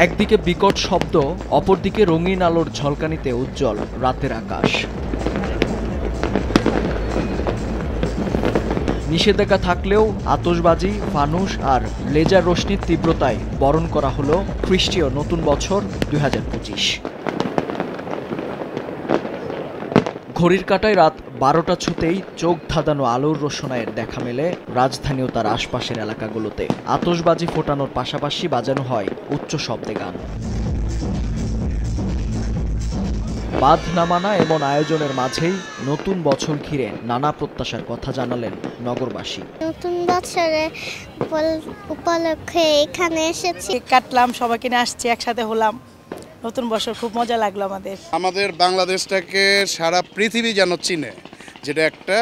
একদিকে বিকট শব্দ, অপরদিকে রঙিন আলোর ঝলকানিতে উজ্জ্বল রাতের আকাশ। নিষেধাজ্ঞা থাকলেও আতশবাজি, ফানুস আর লেজার রোশনির তীব্রতায় বরণ করা হলো খ্রিস্টীয় নতুন বছর ২০২৫। ঘড়ির কাঁটায় রাত ১২টা ছুতেই চোখ ধাঁধানো আলোর রোশনায়ের দেখা মেলে রাজধানী ও তার আশপাশের এলাকাগুলোতে। আতশবাজি ফোটানোর পাশাপাশি বাজানো হয় উচ্চ শব্দে গান। বাঁধ নামানা এমন আয়োজনের মাঝেই নতুন বছর ঘিরে নানা প্রত্যাশার কথা জানালেন নগরবাসী। নতুন বছরের উপলক্ষে এখানে এসেছি, কাটলাম, সবাইকে নিয়ে আসছি, একসাথে হলাম। নতুন বছর খুব মজা লাগলো আমাদের বাংলাদেশটাকে সারা পৃথিবী যেন চিনে, যেটা একটা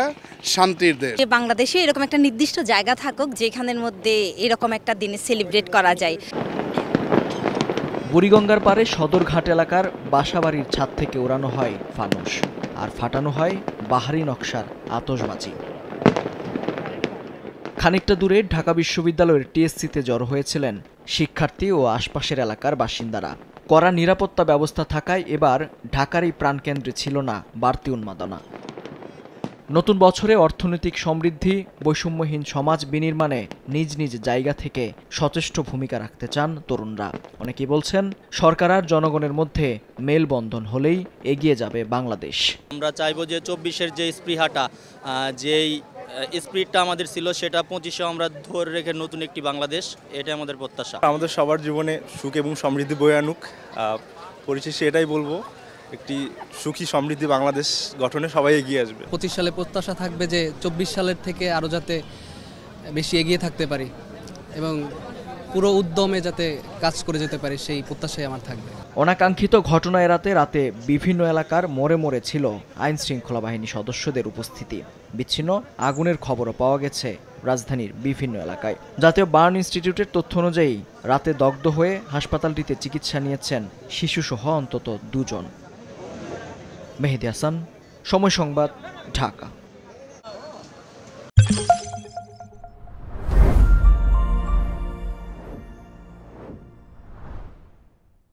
শান্তির দেশ। বাংলাদেশে এরকম একটা নির্দিষ্ট জায়গা থাকুক যেখানের মধ্যে এরকম একটা দিনে সেলিব্রেট করা যায়। বুড়িগঙ্গার পারে সদরঘাট এলাকার বাসাবাড়ির ছাদ থেকে ওড়ানো হয় ফানুস আর ফাটানো হয় বাহারি নকশার আতশবাজি। খানিকটা দূরে ঢাকা বিশ্ববিদ্যালয়ের টিএসসিতে জড়ো হয়েছিলেন শিক্ষার্থী ও আশপাশের এলাকার বাসিন্দারা। কড়া নিরাপত্তা ব্যবস্থা থাকায় এবার ঢাকার এই প্রাণকেন্দ্রে ছিল না বাড়তি উন্মাদনা। নতুন বছরে অর্থনৈতিক সমৃদ্ধি, বৈষম্যহীন সমাজ বিনির্মাণে নিজ নিজ জায়গা থেকে সচেষ্ট ভূমিকা রাখতে চান তরুণরা। অনেকেই বলছেন, সরকার আর জনগণের মধ্যে মেলবন্ধন হলেই এগিয়ে যাবে বাংলাদেশ। আমরা চাইবো যে ২৪-এর যে স্পৃহাটা, যেই স্পিরিটটা আমাদের ছিল, সেটা ২৫-এ আমরা ধরে রেখে নতুন একটি বাংলাদেশ, এটা আমাদের প্রত্যাশা। আমাদের সবার জীবনে সুখ এবং সমৃদ্ধি বয়ে আনুক। পরিশেষে এটাই বলবো, একটি সুখী সমৃদ্ধি বাংলাদেশ গঠনে সবাই এগিয়ে আসবে। ২৫ সালে প্রত্যাশা থাকবে যে ২৪ সালের থেকে আরও যাতে বেশি এগিয়ে থাকতে পারি এবং পুরো উদ্যমে যাতে কাজ করে যেতে পারি, সেই প্রত্যাশাই আমার থাকবে। অনাকাঙ্ক্ষিত ঘটনা এড়াতে রাতে বিভিন্ন এলাকার মোড়ে মোড়ে ছিল আইন শৃঙ্খলা বাহিনী সদস্যদের উপস্থিতি। বিচ্ছিন্ন আগুনের খবরও পাওয়া গেছে রাজধানীর বিভিন্ন এলাকায়। জাতীয় বার্ন ইনস্টিটিউটের তথ্য অনুযায়ী রাতে দগ্ধ হয়ে হাসপাতালটিতে চিকিৎসা নিয়েছেন শিশুসহ অন্তত ২ জন। মেহেদী হাসান, সময় সংবাদ, ঢাকা।